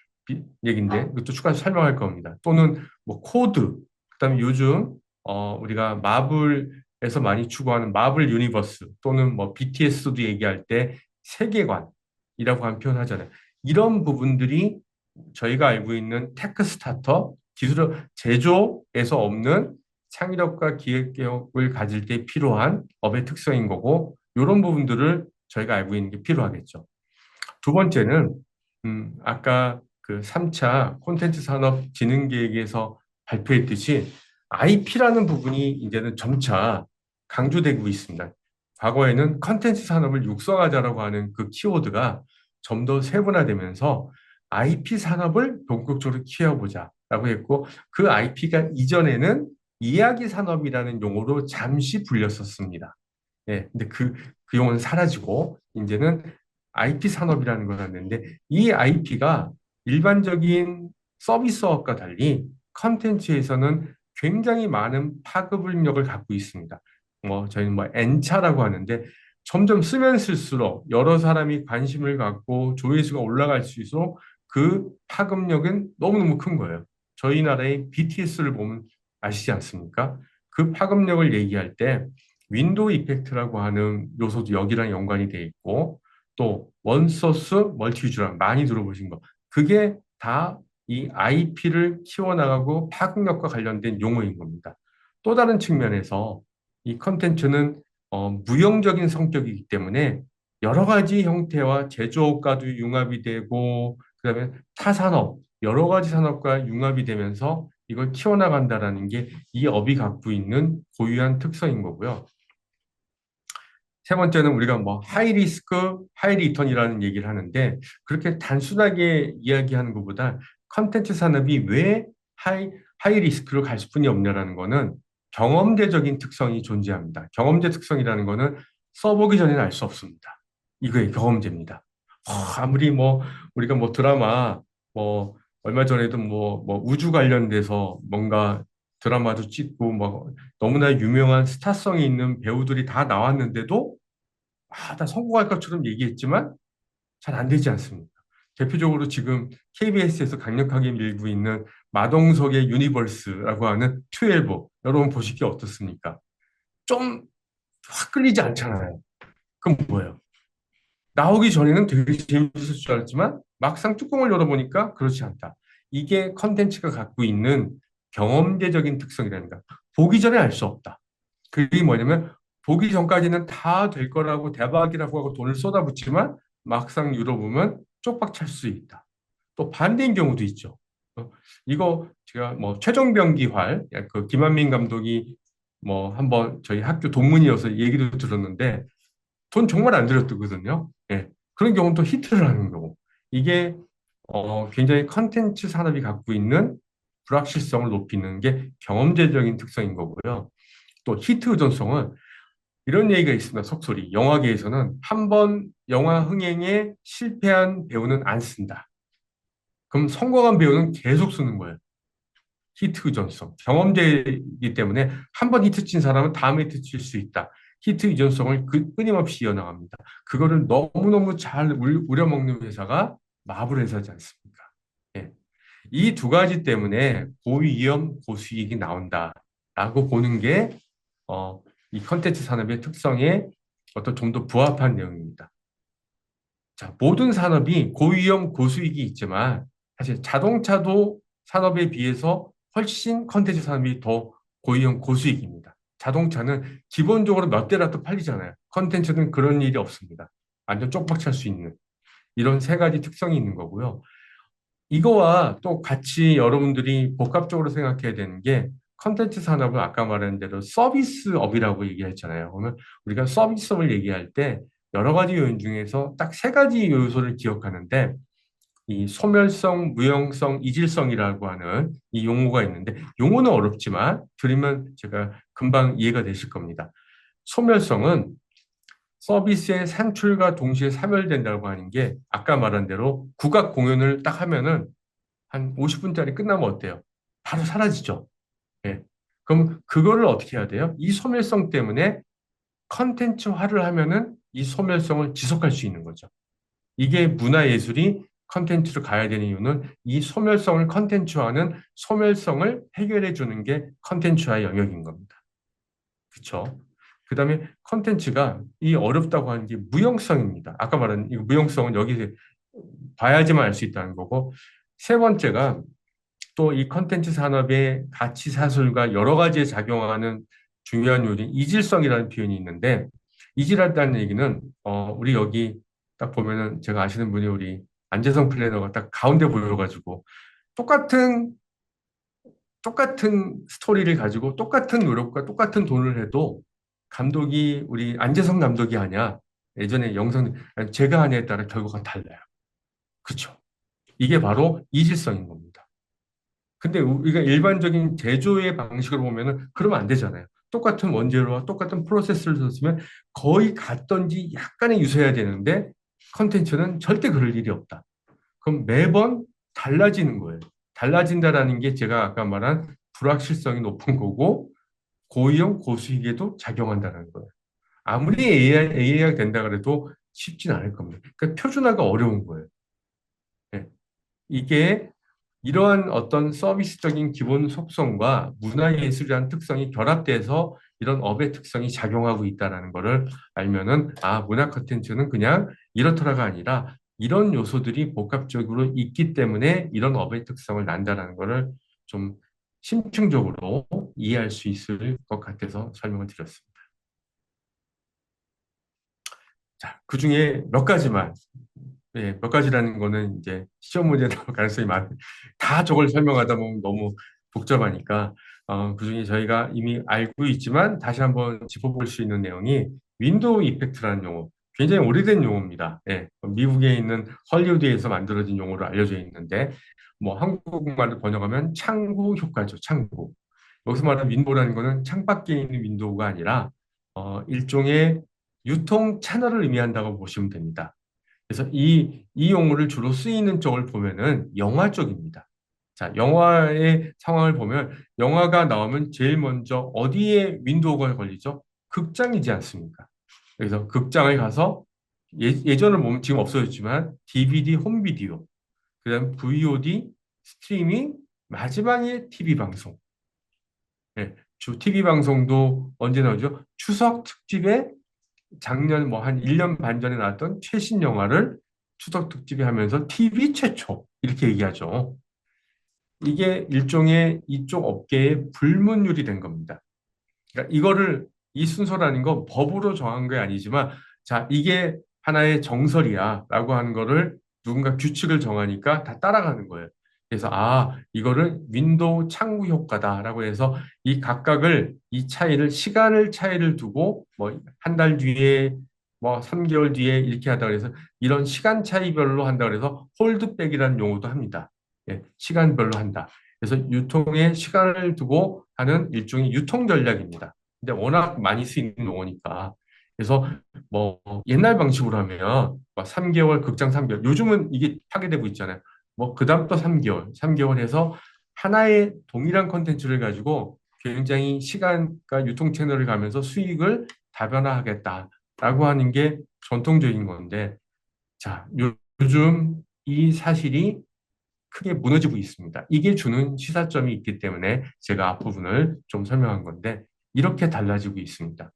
얘기인데 이것도 추가해서 설명할 겁니다. 또는 뭐 코드, 그다음에 요즘 우리가 마블에서 많이 추구하는 마블 유니버스 또는 뭐 BTS도 얘기할 때 세계관이라고 한 표현 하잖아요. 이런 부분들이 저희가 알고 있는 테크 스타터, 기술 제조에서 없는 창의력과 기획력을 가질 때 필요한 업의 특성인 거고 이런 부분들을 저희가 알고 있는 게 필요하겠죠. 두 번째는 아까 그 3차 콘텐츠 산업 진흥 계획에서 발표했듯이 IP라는 부분이 이제는 점차 강조되고 있습니다. 과거에는 콘텐츠 산업을 육성하자라고 하는 그 키워드가 좀 더 세분화되면서 IP 산업을 본격적으로 키워보자라고 했고 그 IP가 이전에는 이야기 산업이라는 용어로 잠시 불렸었습니다. 예, 근데 그 용어는 사라지고 이제는 IP 산업이라는 걸 하는데 이 IP가 일반적인 서비스업과 달리 컨텐츠에서는 굉장히 많은 파급력을 갖고 있습니다. 저희는 뭐 N차라고 하는데 점점 쓰면 쓸수록 여러 사람이 관심을 갖고 조회수가 올라갈 수 있도록 그 파급력은 너무너무 큰 거예요. 저희 나라의 BTS를 보면 아시지 않습니까? 그 파급력을 얘기할 때 윈도우 이펙트라고 하는 요소도 여기랑 연관이 돼 있고 또 원소스 멀티유저랑 많이 들어보신 거 그게 다 이 IP를 키워나가고 파급력과 관련된 용어인 겁니다. 또 다른 측면에서 이 컨텐츠는 무형적인 성격이기 때문에 여러 가지 형태와 제조업과도 융합이 되고 그다음에 타산업, 여러 가지 산업과 융합이 되면서 이걸 키워나간다라는 게 이 업이 갖고 있는 고유한 특성인 거고요. 세 번째는 우리가 뭐 하이 리스크, 하이 리턴이라는 얘기를 하는데 그렇게 단순하게 이야기하는 것보다 컨텐츠 산업이 왜 하이 리스크로 갈 수뿐이 없냐라는 거는 경험제적인 특성이 존재합니다. 경험제 특성이라는 거는 써보기 전에는 알 수 없습니다. 이거의 경험제입니다. 아무리 뭐 우리가 뭐 드라마 뭐 얼마 전에도 뭐 우주 관련돼서 뭔가 드라마도 찍고 뭐 너무나 유명한 스타성이 있는 배우들이 다 나왔는데도 다 성공할 것처럼 얘기했지만 잘 안 되지 않습니까? 대표적으로 지금 KBS에서 강력하게 밀고 있는 마동석의 유니버스라고 하는 12. 여러분 보시기 어떻습니까? 좀 확 끌리지 않잖아요. 그럼 뭐예요? 나오기 전에는 되게 재밌을 줄 알았지만 막상 뚜껑을 열어보니까 그렇지 않다. 이게 컨텐츠가 갖고 있는 경험대적인 특성이라는 거. 보기 전에 알 수 없다. 그게 뭐냐면 보기 전까지는 다 될 거라고 대박이라고 하고 돈을 쏟아붓지만 막상 열어보면 쪽박 찰 수 있다. 또 반대인 경우도 있죠. 이거 제가 뭐 최종병기활 그 김한민 감독이 뭐 한번 저희 학교 동문이어서 얘기도 들었는데 돈 정말 안 들였거든요. 예. 그런 경우는 또 히트를 하는 거고. 이게 굉장히 컨텐츠 산업이 갖고 있는 불확실성을 높이는 게 경험제적인 특성인 거고요. 또 히트 의존성은 이런 얘기가 있습니다. 속설이. 영화계에서는 한 번 영화 흥행에 실패한 배우는 안 쓴다. 그럼 성공한 배우는 계속 쓰는 거예요. 히트 의존성. 경험제이기 때문에 한 번 히트 친 사람은 다음에 히트 칠 수 있다. 히트 의존성을 끊임없이 이어나갑니다. 그거를 너무너무 잘 우려먹는 회사가 마블 회사지 않습니까? 예. 이 두 가지 때문에 고위험, 고수익이 나온다라고 보는 게, 이 컨텐츠 산업의 특성에 어떤 좀 더 부합한 내용입니다. 자, 모든 산업이 고위험, 고수익이 있지만 사실 자동차도 산업에 비해서 훨씬 컨텐츠 산업이 더 고위험, 고수익입니다. 자동차는 기본적으로 몇 대라도 팔리잖아요. 컨텐츠는 그런 일이 없습니다. 완전 쪽박 찰 수 있는 이런 세 가지 특성이 있는 거고요. 이거와 또 같이 여러분들이 복합적으로 생각해야 되는 게 컨텐츠 산업은 아까 말한 대로 서비스업이라고 얘기했잖아요. 그러면 우리가 서비스업을 얘기할 때 여러 가지 요인 중에서 딱 세 가지 요소를 기억하는데 이 소멸성, 무형성, 이질성이라고 하는 이 용어가 있는데 용어는 어렵지만 들으면 제가 금방 이해가 되실 겁니다. 소멸성은 서비스의 산출과 동시에 사멸된다고 하는 게 아까 말한 대로 국악 공연을 딱 하면은 한 50분짜리 끝나면 어때요? 바로 사라지죠. 예. 그럼 그거를 어떻게 해야 돼요? 이 소멸성 때문에 컨텐츠화를 하면은 이 소멸성을 지속할 수 있는 거죠. 이게 문화예술이 컨텐츠로 가야 되는 이유는 이 소멸성을 컨텐츠화하는 소멸성을 해결해 주는 게 컨텐츠화의 영역인 겁니다. 그렇죠? 그다음에 컨텐츠가 이 어렵다고 하는 게 무형성입니다. 아까 말한 이 무형성은 여기서 봐야지만 알 수 있다는 거고 세 번째가 또 이 컨텐츠 산업의 가치 사슬과 여러 가지에 작용하는 중요한 요인 이질성이라는 표현이 있는데 이질하다는 얘기는 우리 여기 딱 보면은 제가 아시는 분이 우리 안재성 플래너가 딱 가운데 보여가지고 똑같은 똑같은 스토리를 가지고 똑같은 노력과 똑같은 돈을 해도 감독이 우리 안재성 감독이 하냐 예전에 영상 제가 하냐에 따라 결과가 달라요. 그렇죠? 이게 바로 이질성인 겁니다. 근데 우리가 일반적인 제조의 방식으로 보면은 그러면 안 되잖아요. 똑같은 원재료와 똑같은 프로세스를 썼으면 거의 같던지 약간의 유사해야 되는데 컨텐츠는 절대 그럴 일이 없다. 그럼 매번 달라지는 거예요. 달라진다라는 게 제가 아까 말한 불확실성이 높은 거고 고위험 고수익에도 작용한다는 거예요. 아무리 AI가 된다 그래도 쉽진 않을 겁니다. 그러니까 표준화가 어려운 거예요. 네. 이게 이러한 어떤 서비스적인 기본 속성과 문화예술이라는 특성이 결합돼서 이런 업의 특성이 작용하고 있다는 것을 알면은 문화 콘텐츠는 그냥 이렇더라가 아니라 이런 요소들이 복합적으로 있기 때문에 이런 업의 특성을 난다라는 것을 좀 심층적으로 이해할 수 있을 것 같아서 설명을 드렸습니다. 자, 그 중에 몇 가지만, 예, 몇 가지라는 거는 이제 시험 문제 나올 가능성이 다 저걸 설명하다 보면 너무 복잡하니까, 그 중에 저희가 이미 알고 있지만 다시 한번 짚어볼 수 있는 내용이 윈도우 이펙트라는 용어. 굉장히 오래된 용어입니다. 예, 미국에 있는 헐리우드에서 만들어진 용어로 알려져 있는데, 뭐 한국말로 번역하면 창구 효과죠, 창구. 여기서 말하는 윈도우라는 거는 창밖에 있는 윈도우가 아니라, 일종의 유통 채널을 의미한다고 보시면 됩니다. 그래서 이 용어를 주로 쓰이는 쪽을 보면은 영화 쪽입니다. 자, 영화의 상황을 보면 영화가 나오면 제일 먼저 어디에 윈도우가 걸리죠? 극장이지 않습니까? 그래서 극장을 가서 예전을 보면 지금 없어졌지만 DVD, 홈비디오, 그다음 VOD, 스트리밍, 마지막에 TV 방송. 예, 주 TV 방송도 언제 나오죠? 추석 특집에 작년 뭐 한 1년 반 전에 나왔던 최신 영화를 추석 특집에 하면서 TV 최초 이렇게 얘기하죠. 이게 일종의 이쪽 업계의 불문율이 된 겁니다. 그러니까 이거를 이 순서라는 거 법으로 정한 게 아니지만 자 이게 하나의 정설이야라고 하는 거를 누군가 규칙을 정하니까 다 따라가는 거예요. 그래서 이거를 윈도우 창구 효과다라고 해서 이 각각을 이 차이를 시간을 차이를 두고 뭐 한 달 뒤에 뭐 3개월 뒤에 이렇게 하다 그래서 이런 시간 차이별로 한다 그래서 홀드백이라는 용어도 합니다. 예, 시간별로 한다. 그래서 유통에 시간을 두고 하는 일종의 유통 전략입니다. 근데 워낙 많이 쓰이는 용어니까. 그래서 뭐 옛날 방식으로 하면 뭐 3개월, 극장 3개월. 요즘은 이게 파괴되고 있잖아요. 뭐 그다음 또 3개월 해서 하나의 동일한 컨텐츠를 가지고 굉장히 시간과 유통 채널을 가면서 수익을 다변화하겠다라고 하는 게 전통적인 건데, 자, 요즘 이 사실이 크게 무너지고 있습니다. 이게 주는 시사점이 있기 때문에 제가 앞부분을 좀 설명한 건데 이렇게 달라지고 있습니다.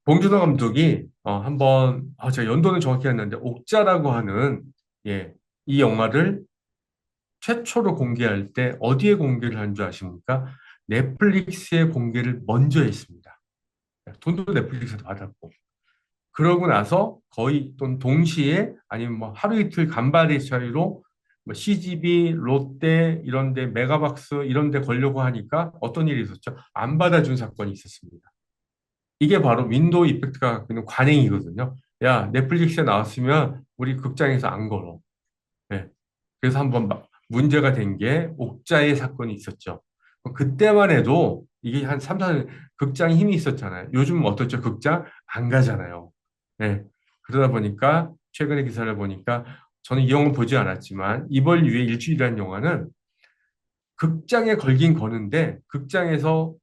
봉준호 감독이 한번 제가 연도는 정확히 했는데 옥자라고 하는 예, 이 영화를 최초로 공개할 때 어디에 공개를 한 줄 아십니까? 넷플릭스에 공개를 먼저 했습니다. 돈도 넷플릭스에서 받았고 그러고 나서 거의 또 동시에 아니면 뭐 하루 이틀 간발의 차이로 뭐 CGV, 롯데 이런 데 메가박스 이런 데 걸려고 하니까 어떤 일이 있었죠? 안 받아준 사건이 있었습니다. 이게 바로 윈도우 이펙트가 갖고 있는 관행이거든요. 야, 넷플릭스에 나왔으면 우리 극장에서 안 걸어. 네. 그래서 한번 문제가 된 게 옥자의 사건이 있었죠. 그때만 해도 이게 한 3, 4년 극장에 힘이 있었잖아요. 요즘 어떻죠? 극장 안 가잖아요. 네. 그러다 보니까 최근에 기사를 보니까 저는 이 영화 보지 않았지만 이번 유의 일주일이라는 영화는 극장에 걸긴 거는데 극장에서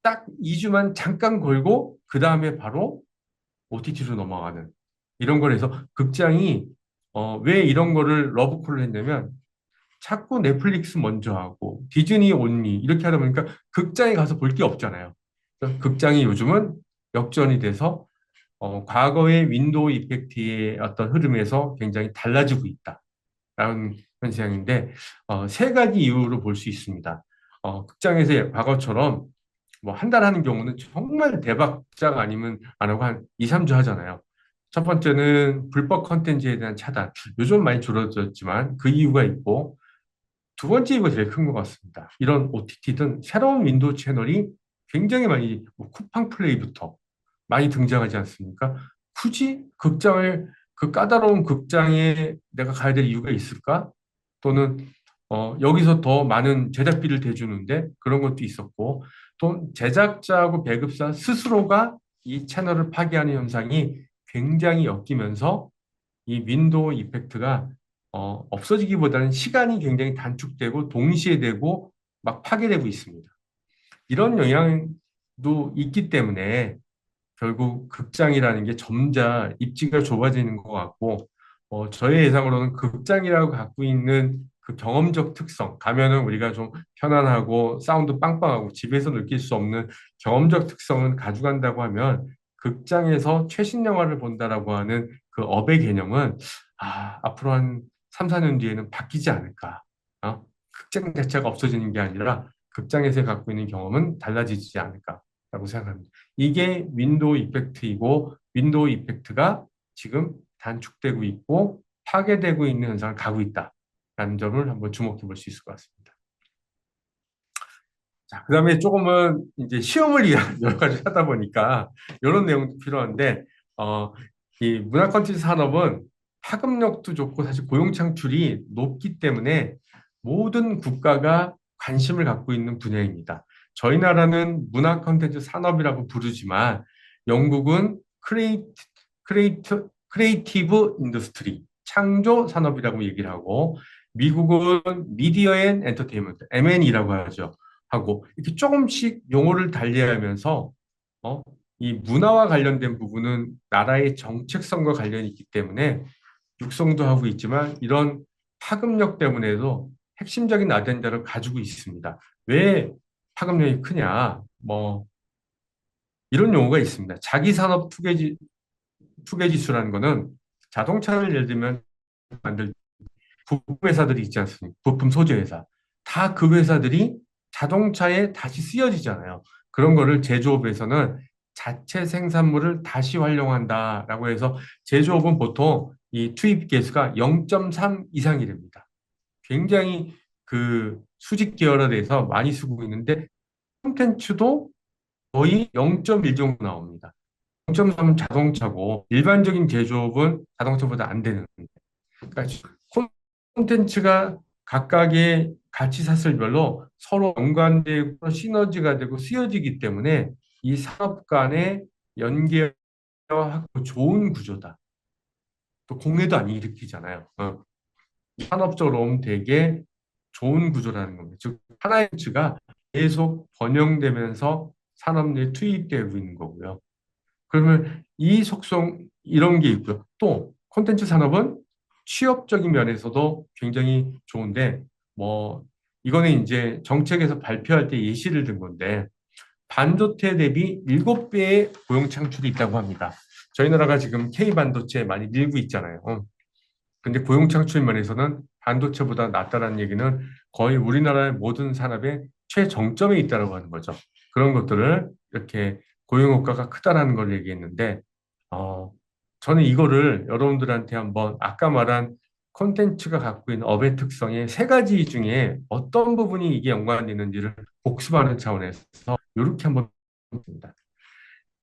딱 2주만 잠깐 걸고 그 다음에 바로 OTT로 넘어가는 이런 걸 해서 극장이 왜 이런 거를 러브콜을 했냐면 자꾸 넷플릭스 먼저 하고 디즈니 온리 이렇게 하다 보니까 극장에 가서 볼 게 없잖아요. 그래서 극장이 요즘은 역전이 돼서 과거의 윈도우 이펙트의 어떤 흐름에서 굉장히 달라지고 있다라는 현상인데 세 가지 이유로 볼 수 있습니다. 극장에서 과거처럼 뭐 한 달 하는 경우는 정말 대박작 아니면 안 하고 한 2, 3주 하잖아요. 첫 번째는 불법 컨텐츠에 대한 차단. 요즘 많이 줄어들었지만 그 이유가 있고 두 번째 이유가 제일 큰 것 같습니다. 이런 OTT든 새로운 윈도우 채널이 굉장히 많이 뭐 쿠팡 플레이부터 많이 등장하지 않습니까? 굳이 극장을 그 까다로운 극장에 내가 가야 될 이유가 있을까? 또는 여기서 더 많은 제작비를 대주는데 그런 것도 있었고 또 제작자하고 배급사 스스로가 이 채널을 파괴하는 현상이 굉장히 엮이면서 이 윈도우 이펙트가 없어지기보다는 시간이 굉장히 단축되고 동시에 되고 막 파괴되고 있습니다. 이런 영향도 있기 때문에 결국 극장이라는 게 점차 입지가 좁아지는 것 같고, 저의 예상으로는 극장이라고 갖고 있는 그 경험적 특성, 가면은 우리가 좀 편안하고 사운드 빵빵하고 집에서 느낄 수 없는 경험적 특성은 가져간다고 하면 극장에서 최신 영화를 본다라고 하는 그 업의 개념은 앞으로 한 3, 4년 뒤에는 바뀌지 않을까. 극장 자체가 없어지는 게 아니라 극장에서 갖고 있는 경험은 달라지지 않을까라고 생각합니다. 이게 윈도우 이펙트이고 윈도우 이펙트가 지금 단축되고 있고 파괴되고 있는 현상을 가고 있다라는 점을 한번 주목해 볼 수 있을 것 같습니다. 자, 그다음에 조금은 이제 시험을 위한 여러 가지 하다 보니까 이런 내용도 필요한데, 어, 이 문화 콘텐츠 산업은 파급력도 좋고 사실 고용 창출이 높기 때문에 모든 국가가 관심을 갖고 있는 분야입니다. 저희 나라는 문화 콘텐츠 산업이라고 부르지만 영국은 크리에이티브 인더스트리, 창조 산업이라고 얘기를 하고 미국은 미디어 앤 엔터테인먼트, M&E라고 하죠. 하고 이렇게 조금씩 용어를 달리하면서 어, 이 문화와 관련된 부분은 나라의 정책성과 관련이 있기 때문에 육성도 하고 있지만 이런 파급력 때문에도 핵심적인 아젠다를 가지고 있습니다. 왜 파급력이 크냐? 뭐 이런 용어가 있습니다. 자기산업 투기지수라는 거는 자동차를 예를 들면 만들 부품 회사들이 있지 않습니까? 부품 소재 회사. 다 그 회사들이 자동차에 다시 쓰여지잖아요. 그런 거를 제조업에서는 자체 생산물을 다시 활용한다라고 해서 제조업은 보통 이 투입 계수가 0.3 이상이 됩니다. 굉장히 그 수직 계열화돼서 많이 쓰고 있는데 콘텐츠도 거의 0.1 정도 나옵니다. 0.3은 자동차고 일반적인 제조업은 자동차보다 안 되는. 그러니까 콘텐츠가 각각의 가치 사슬별로 서로 연관되고 시너지가 되고 쓰여지기 때문에 이 산업 간의 연계하고 좋은 구조다. 또 공해도 안 일으키잖아요. 산업적으로 보면 되게 좋은 구조라는 겁니다. 즉 하나의 콘텐츠가 계속 번영되면서 산업 내에 투입되고 있는 거고요. 그러면 이 속성 이런 게 있고요. 또 콘텐츠 산업은 취업적인 면에서도 굉장히 좋은데 뭐 이거는 이제 정책에서 발표할 때 예시를 든 건데 반도체 대비 7배의 고용 창출이 있다고 합니다. 저희 나라가 지금 K 반도체 많이 밀고 있잖아요. 근데 고용 창출 면에서는 반도체보다 낫다라는 얘기는 거의 우리나라의 모든 산업의 최정점에 있다라고 하는 거죠. 그런 것들을 이렇게 고용 효과가 크다라는 걸 얘기했는데, 어, 저는 이거를 여러분들한테 한번 아까 말한 콘텐츠가 갖고 있는 업의 특성의 세 가지 중에 어떤 부분이 이게 연관되는지를 복습하는 차원에서 이렇게 한번 봅니다.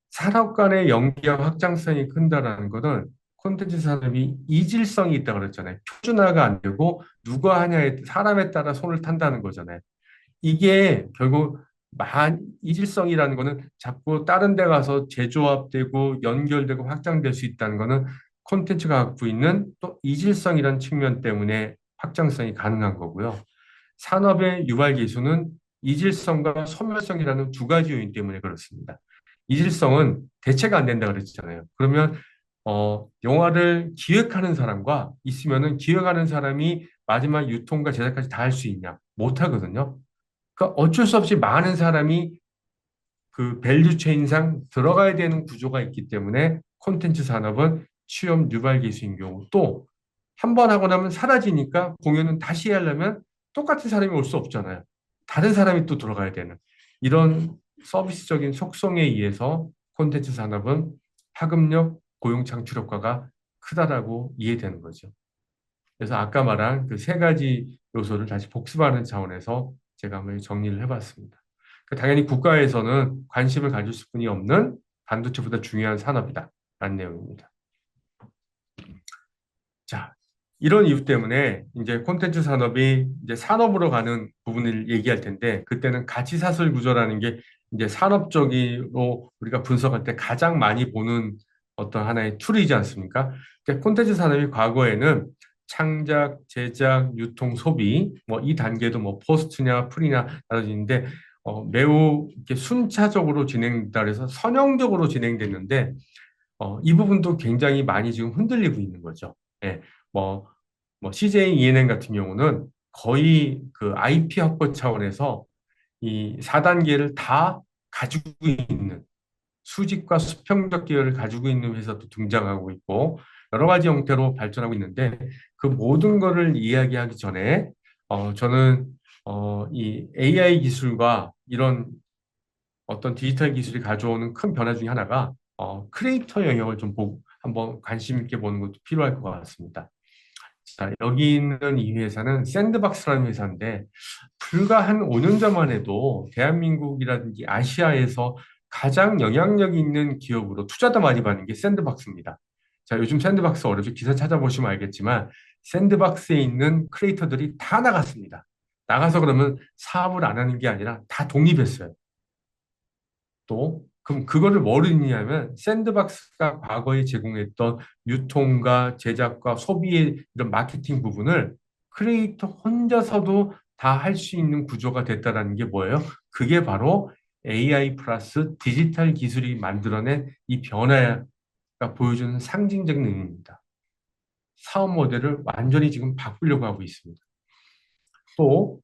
산업 간의 연계와 확장성이 큰다라는 것은 콘텐츠 산업이 이질성이 있다고 그랬잖아요. 표준화가 안 되고 누가 하냐에 사람에 따라 손을 탄다는 거잖아요. 이게 결국 이질성이라는 거는 자꾸 다른 데 가서 재조합되고 연결되고 확장될 수 있다는 거는 콘텐츠가 갖고 있는 또 이질성이라는 측면 때문에 확장성이 가능한 거고요. 산업의 유발 기수는 이질성과 소멸성이라는 두 가지 요인 때문에 그렇습니다. 이질성은 대체가 안 된다 그랬잖아요. 그러면 영화를 기획하는 사람과 있으면은 기획하는 사람이 마지막 유통과 제작까지 다 할 수 있냐? 못 하거든요. 그러니까 어쩔 수 없이 많은 사람이 그 밸류 체인상 들어가야 되는 구조가 있기 때문에 콘텐츠 산업은 취업 유발 기수인 경우 또 한 번 하고 나면 사라지니까 공연은 다시 하려면 똑같은 사람이 올 수 없잖아요. 다른 사람이 또 들어가야 되는 이런 서비스적인 속성에 의해서 콘텐츠 산업은 파급력, 고용 창출 효과가 크다라고 이해되는 거죠. 그래서 아까 말한 그 세 가지 요소를 다시 복습하는 차원에서 제가 한번 정리를 해봤습니다. 당연히 국가에서는 관심을 가질 수뿐이 없는 반도체보다 중요한 산업이다라는 내용입니다. 자, 이런 이유 때문에 이제 콘텐츠 산업이 이제 산업으로 가는 부분을 얘기할 텐데 그때는 가치사슬 구조라는 게 이제 산업적으로 우리가 분석할 때 가장 많이 보는 어떤 하나의 툴이지 않습니까? 근데 콘텐츠 산업이 과거에는 창작, 제작, 유통, 소비 뭐 이 단계도 뭐 포스트냐 프리냐 나눠지는데 매우 이렇게 순차적으로 진행된다 그래서 선형적으로 진행됐는데 이 부분도 굉장히 많이 지금 흔들리고 있는 거죠. 예, 뭐, CJ ENM 같은 경우는 거의 그 IP 확보 차원에서 이 4단계를 다 가지고 있는 수직과 수평적 계열을 가지고 있는 회사도 등장하고 있고 여러 가지 형태로 발전하고 있는데 그 모든 거를 이야기하기 전에 저는 이 AI 기술과 이런 어떤 디지털 기술이 가져오는 큰 변화 중에 하나가 크리에이터 영역을 좀 한번 관심 있게 보는 것도 필요할 것 같습니다. 자, 여기 있는 이 회사는 샌드박스라는 회사인데 불과 한 5년 전만 해도 대한민국이라든지 아시아에서 가장 영향력 있는 기업으로 투자도 많이 받는 게 샌드박스입니다. 자, 요즘 샌드박스 어렵죠. 기사 찾아보시면 알겠지만 샌드박스에 있는 크리에이터들이 다 나갔습니다. 나가서 그러면 사업을 안 하는 게 아니라 다 독립했어요. 또 그럼 그거를 뭐로 있냐면 샌드박스가 과거에 제공했던 유통과 제작과 소비의 이런 마케팅 부분을 크리에이터 혼자서도 다 할 수 있는 구조가 됐다라는 게 뭐예요? 그게 바로 AI 플러스 디지털 기술이 만들어낸 이 변화가 보여주는 상징적인 의미입니다. 사업 모델을 완전히 지금 바꾸려고 하고 있습니다. 또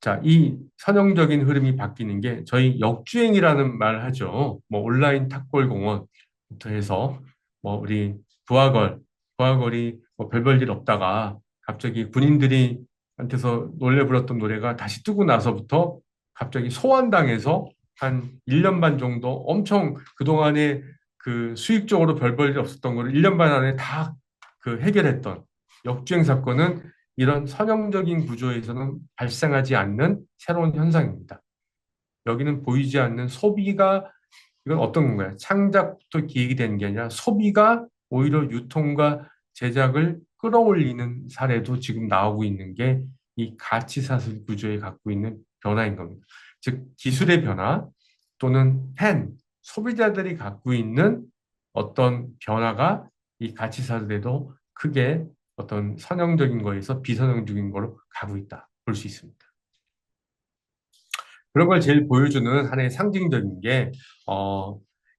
자, 이 선형적인 흐름이 바뀌는 게 저희 역주행이라는 말을 하죠. 뭐 온라인 탑골 공원부터 해서 뭐 우리 부하걸, 부하걸이 뭐 별별 일 없다가 갑자기 군인들이 한테서 노래 불렀던 노래가 다시 뜨고 나서부터 갑자기 소환당해서 한 1년 반 정도 엄청 그동안에 그 수익적으로 별별 일 없었던 거를 1년 반 안에 다 그 해결했던 역주행 사건은 이런 선형적인 구조에서는 발생하지 않는 새로운 현상입니다. 여기는 보이지 않는 소비가 이건 어떤 건가요? 창작부터 기획이 되는 게 아니라 소비가 오히려 유통과 제작을 끌어올리는 사례도 지금 나오고 있는 게 이 가치사슬 구조에 갖고 있는 변화인 겁니다. 즉 기술의 변화 또는 소비자들이 갖고 있는 어떤 변화가 이 가치사슬에도 크게 어떤 선형적인 거에서 비선형적인 거로 가고 있다 볼 수 있습니다. 그런 걸 제일 보여주는 하나의 상징적인 게,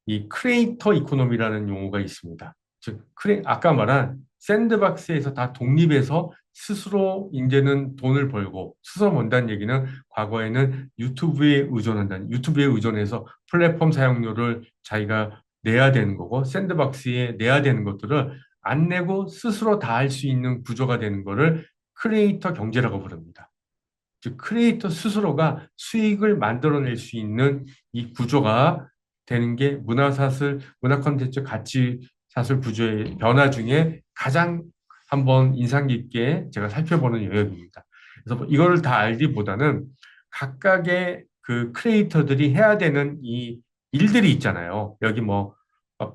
이 크리에이터 이코노미라는 용어가 있습니다. 즉, 아까 말한 샌드박스에서 다 독립해서 스스로 이제는 돈을 벌고 스스로 번다는 얘기는 과거에는 유튜브에 의존해서 플랫폼 사용료를 자기가 내야 되는 거고 샌드박스에 내야 되는 것들을 안 내고 스스로 다 할 수 있는 구조가 되는 거를 크리에이터 경제라고 부릅니다. 즉 크리에이터 스스로가 수익을 만들어낼 수 있는 이 구조가 되는 게 문화 콘텐츠 가치 사슬 구조의 변화 중에 가장 한번 인상 깊게 제가 살펴보는 영역입니다. 그래서 뭐 이거를 다 알기보다는 각각의 그 크리에이터들이 해야 되는 이 일들이 있잖아요. 여기 뭐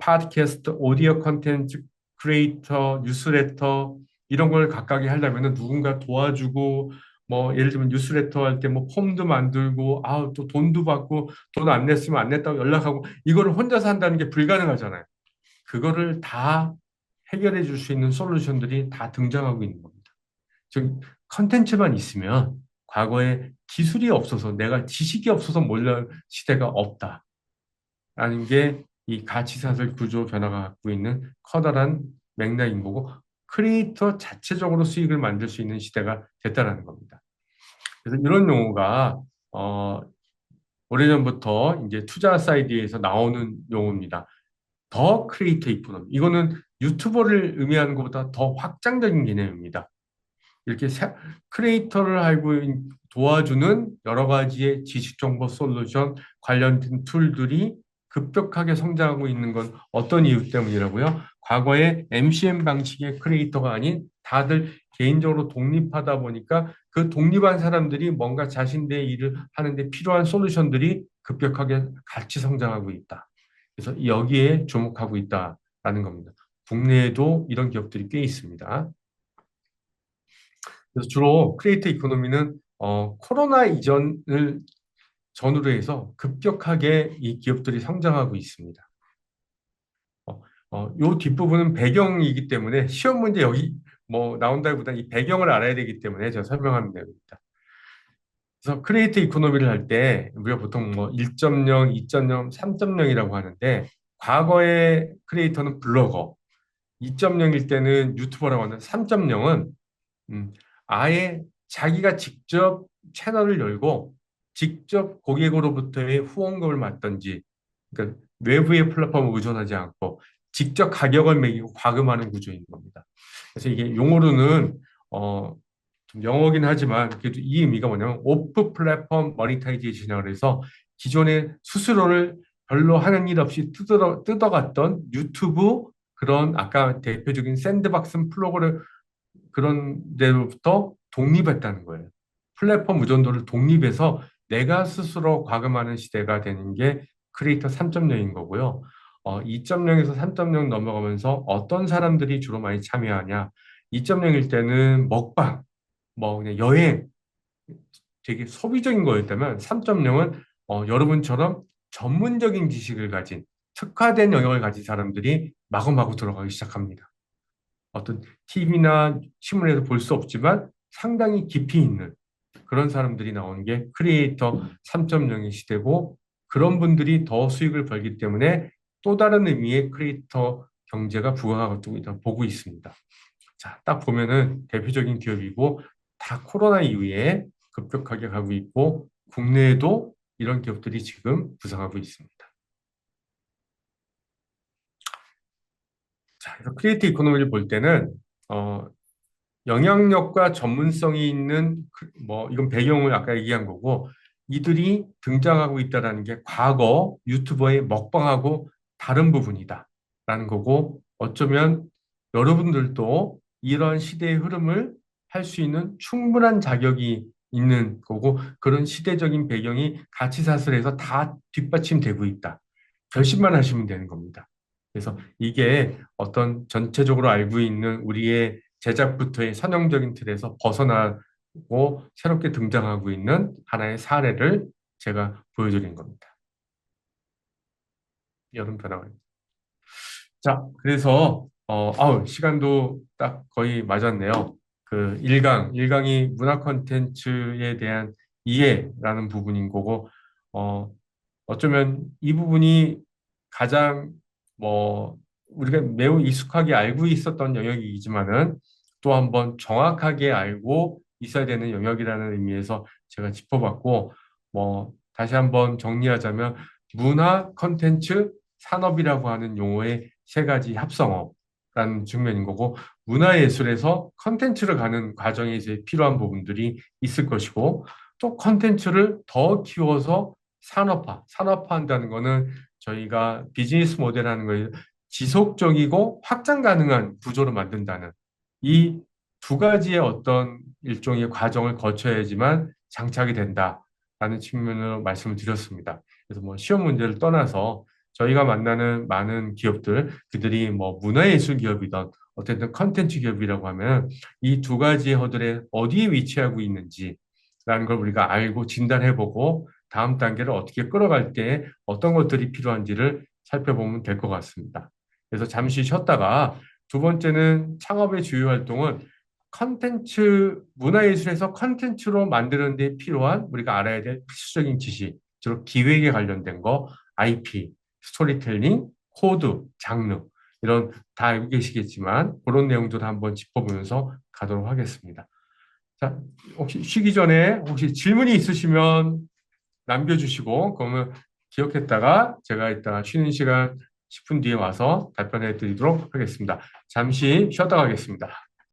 팟캐스트, 오디오 콘텐츠 크리에이터, 뉴스레터 이런 걸 각각이 하려면 누군가 도와주고 뭐 예를 들면 뉴스레터 할 때 뭐 폼도 만들고 또 돈도 받고 돈 안 냈으면 안 냈다고 연락하고 이거를 혼자서 한다는 게 불가능하잖아요. 그거를 다 해결해 줄 수 있는 솔루션들이 다 등장하고 있는 겁니다. 즉 컨텐츠만 있으면 과거에 기술이 없어서 내가 지식이 없어서 몰라할 시대가 없다라는 게 이 가치사슬 구조 변화가 갖고 있는 커다란 맥락인 거고 크리에이터 자체적으로 수익을 만들 수 있는 시대가 됐다라는 겁니다. 그래서 이런 용어가 오래전부터 이제 투자 사이드에서 나오는 용어입니다. 더 크리에이터 이코노미. 이거는 유튜버를 의미하는 것보다 더 확장적인 개념입니다. 이렇게 크리에이터를 알고 도와주는 여러 가지의 지식 정보 솔루션 관련된 툴들이 급격하게 성장하고 있는 건 어떤 이유 때문이라고요? 과거에 MCN 방식의 크리에이터가 아닌 다들 개인적으로 독립하다 보니까 그 독립한 사람들이 뭔가 자신의 일을 하는데 필요한 솔루션들이 급격하게 같이 성장하고 있다. 그래서 여기에 주목하고 있다라는 겁니다. 국내에도 이런 기업들이 꽤 있습니다. 그래서 주로 크리에이터 이코노미는 코로나 이전을 전후로 해서 급격하게 이 기업들이 성장하고 있습니다. 요 뒷부분은 배경이기 때문에 시험 문제 여기 뭐 나온다기보다 이 배경을 알아야 되기 때문에 제가 설명하는 내용입니다. 그래서 크리에이터 이코노미를 할 때 우리가 보통 뭐 1.0, 2.0, 3.0이라고 하는데 과거의 크리에이터는 블로거, 2.0일 때는 유튜버라고 하는 3.0은 아예 자기가 직접 채널을 열고 직접 고객으로부터의 후원금을 받든지, 그러니까 외부의 플랫폼을 의존하지 않고 직접 가격을 매기고 과금하는 구조인 겁니다. 그래서 이게 용어로는 좀 영어긴 하지만 그래도 이 의미가 뭐냐면 오프 플랫폼 머니타이제이션이라고 해서 기존의 수수료를 별로 하는 일 없이 뜯어갔던 유튜브 그런 아까 대표적인 샌드박스 프로그램 그런 데로부터 독립했다는 거예요. 플랫폼 의존도를 독립해서 내가 스스로 과금하는 시대가 되는 게 크리에이터 3.0인 거고요. 2.0에서 3.0 넘어가면서 어떤 사람들이 주로 많이 참여하냐? 2.0일 때는 먹방, 뭐 그냥 여행, 되게 소비적인 거였다면 3.0은 여러분처럼 전문적인 지식을 가진 특화된 영역을 가진 사람들이 마구마구 들어가기 시작합니다. 어떤 TV나 신문에서 볼 수 없지만 상당히 깊이 있는 그런 사람들이 나오는 게 크리에이터 3.0의 시대고 그런 분들이 더 수익을 벌기 때문에 또 다른 의미의 크리에이터 경제가 부각하고 있다고 보고 있습니다. 자, 딱 보면은 대표적인 기업이고 다 코로나 이후에 급격하게 가고 있고 국내에도 이런 기업들이 지금 부상하고 있습니다. 자, 그래서 크리에이터 이코노미를 볼 때는 어, 영향력과 전문성이 있는 뭐 이건 배경을 아까 얘기한 거고 이들이 등장하고 있다라는 게 과거 유튜버의 먹방하고 다른 부분이다라는 거고 어쩌면 여러분들도 이런 시대의 흐름을 할 수 있는 충분한 자격이 있는 거고 그런 시대적인 배경이 가치 사슬에서 다 뒷받침되고 있다. 결심만 하시면 되는 겁니다. 그래서 이게 어떤 전체적으로 알고 있는 우리의 제작부터의 선형적인 틀에서 벗어나고 새롭게 등장하고 있는 하나의 사례를 제가 보여드린 겁니다. 여름 변화가. 자, 그래서 시간도 딱 거의 맞았네요. 그 1강이 문화 콘텐츠에 대한 이해라는 부분인 거고 어, 어쩌면 이 부분이 가장 뭐 우리가 매우 익숙하게 알고 있었던 영역이지만은 또 한번 정확하게 알고 있어야 되는 영역이라는 의미에서 제가 짚어봤고 뭐 다시 한번 정리하자면 문화 콘텐츠 산업이라고 하는 용어의 세 가지 합성어라는 측면인 거고 문화예술에서 콘텐츠를 가는 과정에 이제 필요한 부분들이 있을 것이고 또 콘텐츠를 더 키워서 산업화한다는 거는 저희가 비즈니스 모델하는 거에 지속적이고 확장 가능한 구조로 만든다는 이 두 가지의 어떤 일종의 과정을 거쳐야지만 장착이 된다라는 측면으로 말씀을 드렸습니다. 그래서 뭐 시험 문제를 떠나서 저희가 만나는 많은 기업들, 그들이 뭐 문화예술 기업이든 어쨌든 컨텐츠 기업이라고 하면 이 두 가지의 허들에 어디에 위치하고 있는지라는 걸 우리가 알고 진단해보고 다음 단계를 어떻게 끌어갈 때 어떤 것들이 필요한지를 살펴보면 될 것 같습니다. 그래서 잠시 쉬었다가 두 번째는 창업의 주요 활동은 문화예술에서 컨텐츠로 만드는 데 필요한 우리가 알아야 될 필수적인 지식, 즉 기획에 관련된 거, IP, 스토리텔링, 코드, 장르, 이런 다 알고 계시겠지만 그런 내용들을 한번 짚어보면서 가도록 하겠습니다. 자, 혹시 쉬기 전에 혹시 질문이 있으시면 남겨주시고 그러면 기억했다가 제가 이따가 쉬는 시간 10분 뒤에 와서 답변해 드리도록 하겠습니다. 잠시 쉬었다 가겠습니다.